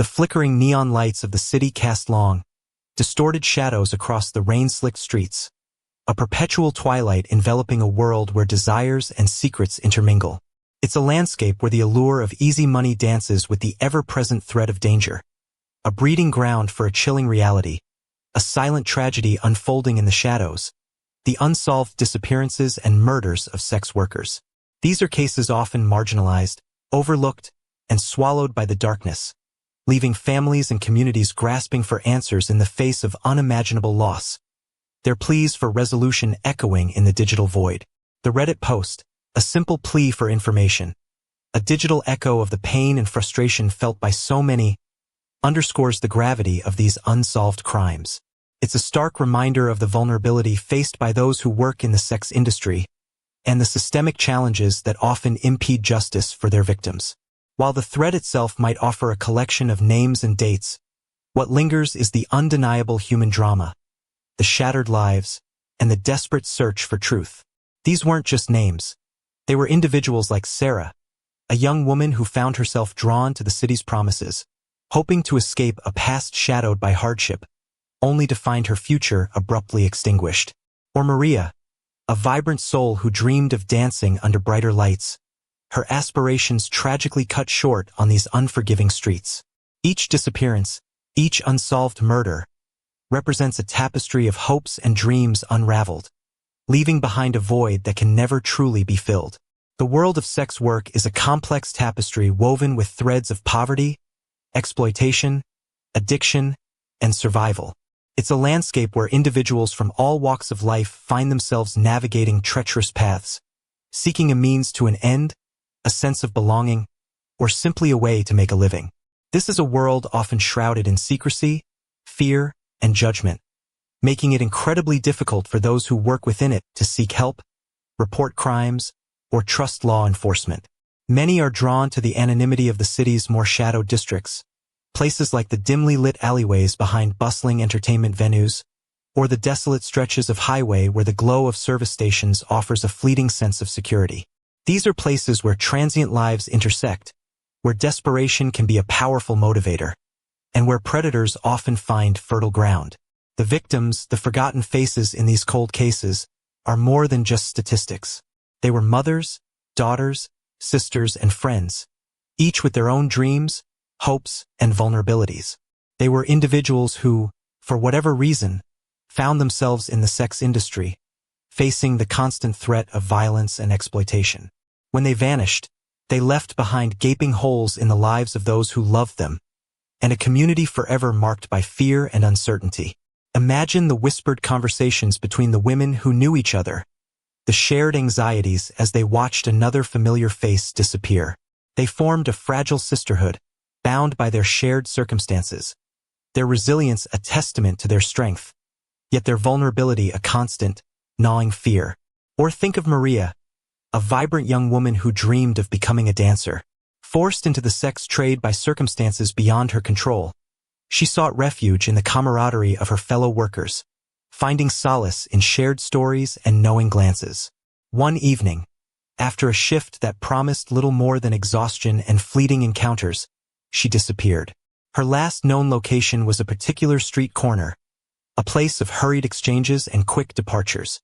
The flickering neon lights of the city cast long, distorted shadows across the rain-slicked streets, a perpetual twilight enveloping a world where desires and secrets intermingle. It's a landscape where the allure of easy money dances with the ever-present threat of danger, a breeding ground for a chilling reality, a silent tragedy unfolding in the shadows, the unsolved disappearances and murders of sex workers. These are cases often marginalized, overlooked, and swallowed by the darkness, leaving families and communities grasping for answers in the face of unimaginable loss, their pleas for resolution echoing in the digital void. The Reddit post, a simple plea for information, a digital echo of the pain and frustration felt by so many, underscores the gravity of these unsolved crimes. It's a stark reminder of the vulnerability faced by those who work in the sex industry and the systemic challenges that often impede justice for their victims. While the thread itself might offer a collection of names and dates, what lingers is the undeniable human drama, the shattered lives, and the desperate search for truth. These weren't just names. They were individuals like Sarah, a young woman who found herself drawn to the city's promises, hoping to escape a past shadowed by hardship, only to find her future abruptly extinguished. Or Maria, a vibrant soul who dreamed of dancing under brighter lights, her aspirations tragically cut short on these unforgiving streets. Each disappearance, each unsolved murder, represents a tapestry of hopes and dreams unraveled, leaving behind a void that can never truly be filled. The world of sex work is a complex tapestry woven with threads of poverty, exploitation, addiction, and survival. It's a landscape where individuals from all walks of life find themselves navigating treacherous paths, seeking a means to an end, a sense of belonging, or simply a way to make a living. This is a world often shrouded in secrecy, fear, and judgment, making it incredibly difficult for those who work within it to seek help, report crimes, or trust law enforcement. Many are drawn to the anonymity of the city's more shadowed districts, places like the dimly lit alleyways behind bustling entertainment venues, or the desolate stretches of highway where the glow of service stations offers a fleeting sense of security. These are places where transient lives intersect, where desperation can be a powerful motivator, and where predators often find fertile ground. The victims, the forgotten faces in these cold cases, are more than just statistics. They were mothers, daughters, sisters, and friends, each with their own dreams, hopes, and vulnerabilities. They were individuals who, for whatever reason, found themselves in the sex industry, facing the constant threat of violence and exploitation. When they vanished, they left behind gaping holes in the lives of those who loved them, and a community forever marked by fear and uncertainty. Imagine the whispered conversations between the women who knew each other, the shared anxieties as they watched another familiar face disappear. They formed a fragile sisterhood, bound by their shared circumstances, their resilience a testament to their strength, yet their vulnerability a constant, gnawing fear. Or think of Maria, a vibrant young woman who dreamed of becoming a dancer. Forced into the sex trade by circumstances beyond her control, she sought refuge in the camaraderie of her fellow workers, finding solace in shared stories and knowing glances. One evening, after a shift that promised little more than exhaustion and fleeting encounters, she disappeared. Her last known location was a particular street corner, a place of hurried exchanges and quick departures,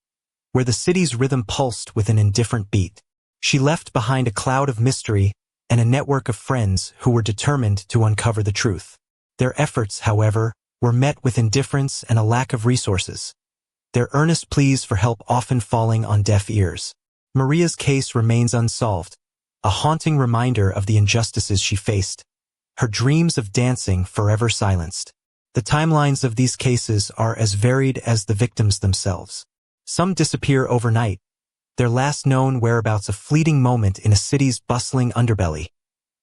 where the city's rhythm pulsed with an indifferent beat. She left behind a cloud of mystery and a network of friends who were determined to uncover the truth. Their efforts, however, were met with indifference and a lack of resources, their earnest pleas for help often falling on deaf ears. Maria's case remains unsolved, a haunting reminder of the injustices she faced, her dreams of dancing forever silenced. The timelines of these cases are as varied as the victims themselves. Some disappear overnight, their last known whereabouts a fleeting moment in a city's bustling underbelly,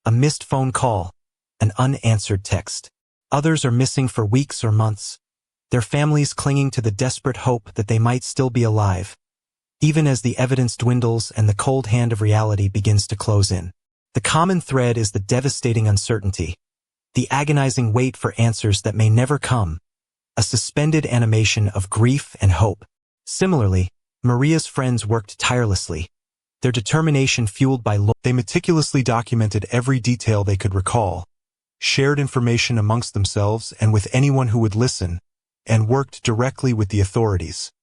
a missed phone call, an unanswered text. Others are missing for weeks or months, their families clinging to the desperate hope that they might still be alive, even as the evidence dwindles and the cold hand of reality begins to close in. The common thread is the devastating uncertainty, the agonizing wait for answers that may never come, a suspended animation of grief and hope. Similarly, Maria's friends worked tirelessly, their determination fueled by They meticulously documented every detail they could recall, shared information amongst themselves and with anyone who would listen, and worked directly with the authorities,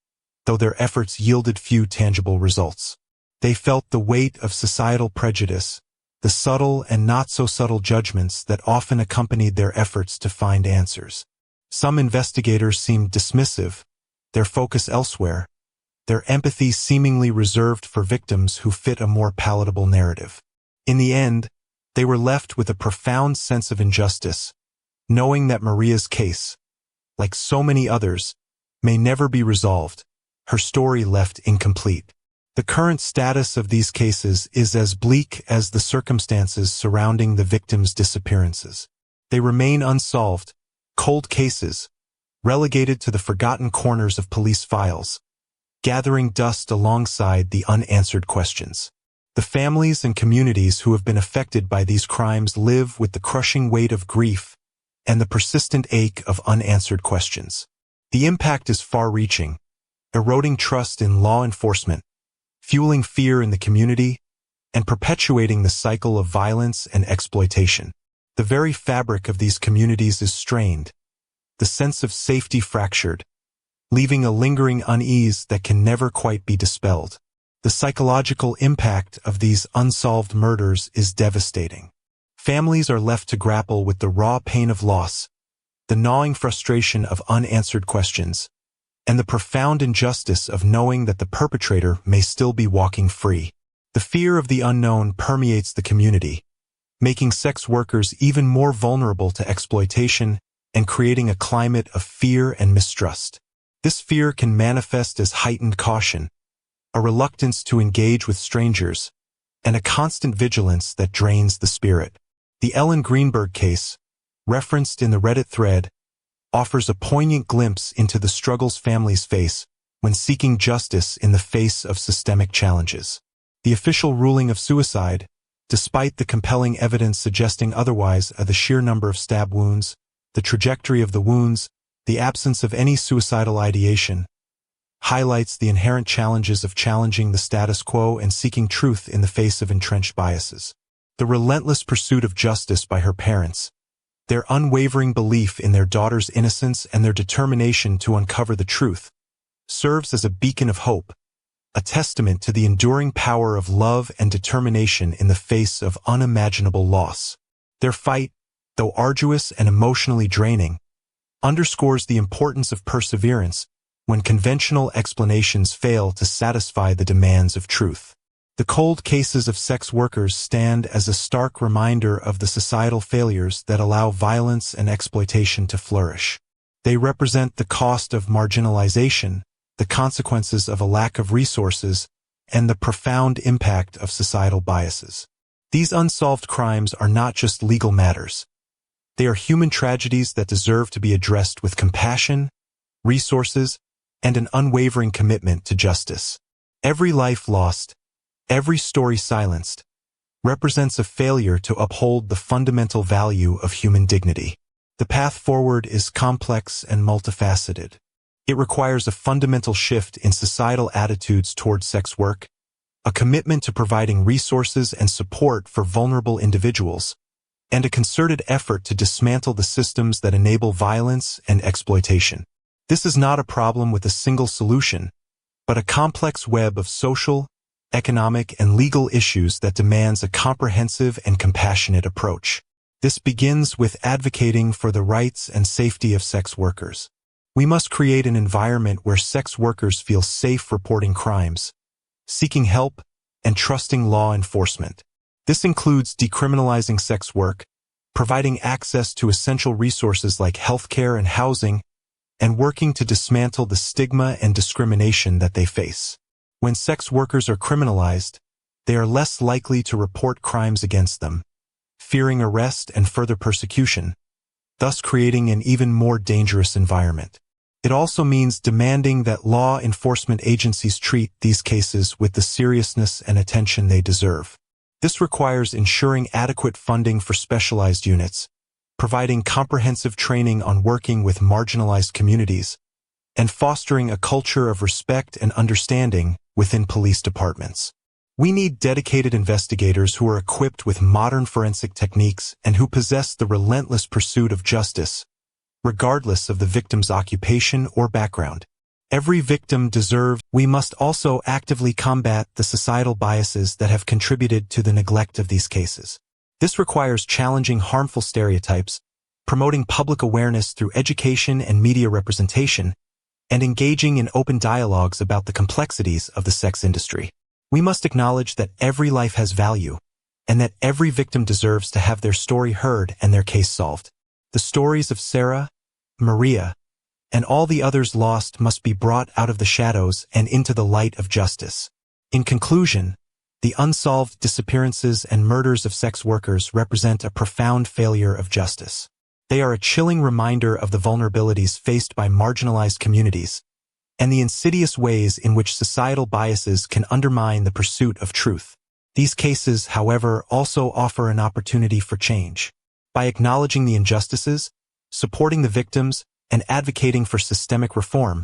though their efforts yielded few tangible results. They felt the weight of societal prejudice, the subtle and not-so-subtle judgments that often accompanied their efforts to find answers. Some investigators seemed dismissive, their focus elsewhere, their empathy seemingly reserved for victims who fit a more palatable narrative. In the end, they were left with a profound sense of injustice, knowing that Maria's case, like so many others, may never be resolved, her story left incomplete. The current status of these cases is as bleak as the circumstances surrounding the victims' disappearances. They remain unsolved, cold cases, relegated to the forgotten corners of police files, gathering dust alongside the unanswered questions. The families and communities who have been affected by these crimes live with the crushing weight of grief and the persistent ache of unanswered questions. The impact is far-reaching, eroding trust in law enforcement, fueling fear in the community, and perpetuating the cycle of violence and exploitation. The very fabric of these communities is strained, the sense of safety fractured, leaving a lingering unease that can never quite be dispelled. The psychological impact of these unsolved murders is devastating. Families are left to grapple with the raw pain of loss, the gnawing frustration of unanswered questions, and the profound injustice of knowing that the perpetrator may still be walking free. The fear of the unknown permeates the community, making sex workers even more vulnerable to exploitation and creating a climate of fear and mistrust. This fear can manifest as heightened caution, a reluctance to engage with strangers, and a constant vigilance that drains the spirit. The Ellen Greenberg case, referenced in the Reddit thread, offers a poignant glimpse into the struggles families face when seeking justice in the face of systemic challenges. The official ruling of suicide, despite the compelling evidence suggesting otherwise, the sheer number of stab wounds, the trajectory of the wounds, the absence of any suicidal ideation, highlights the inherent challenges of challenging the status quo and seeking truth in the face of entrenched biases. The relentless pursuit of justice by her parents, their unwavering belief in their daughter's innocence and their determination to uncover the truth, serves as a beacon of hope, a testament to the enduring power of love and determination in the face of unimaginable loss. Their fight, though arduous and emotionally draining, underscores the importance of perseverance when conventional explanations fail to satisfy the demands of truth. The cold cases of sex workers stand as a stark reminder of the societal failures that allow violence and exploitation to flourish. They represent the cost of marginalization, the consequences of a lack of resources, and the profound impact of societal biases. These unsolved crimes are not just legal matters. They are human tragedies that deserve to be addressed with compassion, resources, and an unwavering commitment to justice. Every life lost, every story silenced, represents a failure to uphold the fundamental value of human dignity. The path forward is complex and multifaceted. It requires a fundamental shift in societal attitudes toward sex work, a commitment to providing resources and support for vulnerable individuals, and a concerted effort to dismantle the systems that enable violence and exploitation. This is not a problem with a single solution, but a complex web of social, economic, and legal issues that demands a comprehensive and compassionate approach. This begins with advocating for the rights and safety of sex workers. We must create an environment where sex workers feel safe reporting crimes, seeking help, and trusting law enforcement. This includes decriminalizing sex work, providing access to essential resources like healthcare and housing, and working to dismantle the stigma and discrimination that they face. When sex workers are criminalized, they are less likely to report crimes against them, fearing arrest and further persecution, thus creating an even more dangerous environment. It also means demanding that law enforcement agencies treat these cases with the seriousness and attention they deserve. This requires ensuring adequate funding for specialized units, providing comprehensive training on working with marginalized communities, and fostering a culture of respect and understanding within police departments. We need dedicated investigators who are equipped with modern forensic techniques and who possess the relentless pursuit of justice, regardless of the victim's occupation or background. Every victim deserves. We must also actively combat the societal biases that have contributed to the neglect of these cases. This requires challenging harmful stereotypes, promoting public awareness through education and media representation, and engaging in open dialogues about the complexities of the sex industry. We must acknowledge that every life has value, and that every victim deserves to have their story heard and their case solved. The stories of Sarah, Maria, and all the others lost must be brought out of the shadows and into the light of justice. In conclusion, the unsolved disappearances and murders of sex workers represent a profound failure of justice. They are a chilling reminder of the vulnerabilities faced by marginalized communities and the insidious ways in which societal biases can undermine the pursuit of truth. These cases, however, also offer an opportunity for change. By acknowledging the injustices, supporting the victims, and advocating for systemic reform,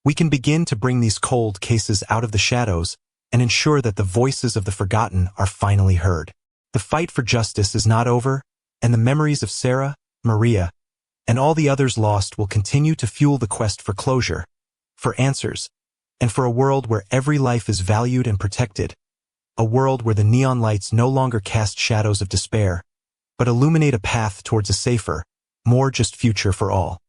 we can begin to bring these cold cases out of the shadows and ensure that the voices of the forgotten are finally heard. The fight for justice is not over, and the memories of Sarah, Maria, and all the others lost will continue to fuel the quest for closure, for answers, and for a world where every life is valued and protected, a world where the neon lights no longer cast shadows of despair, but illuminate a path towards a safer, more just future for all.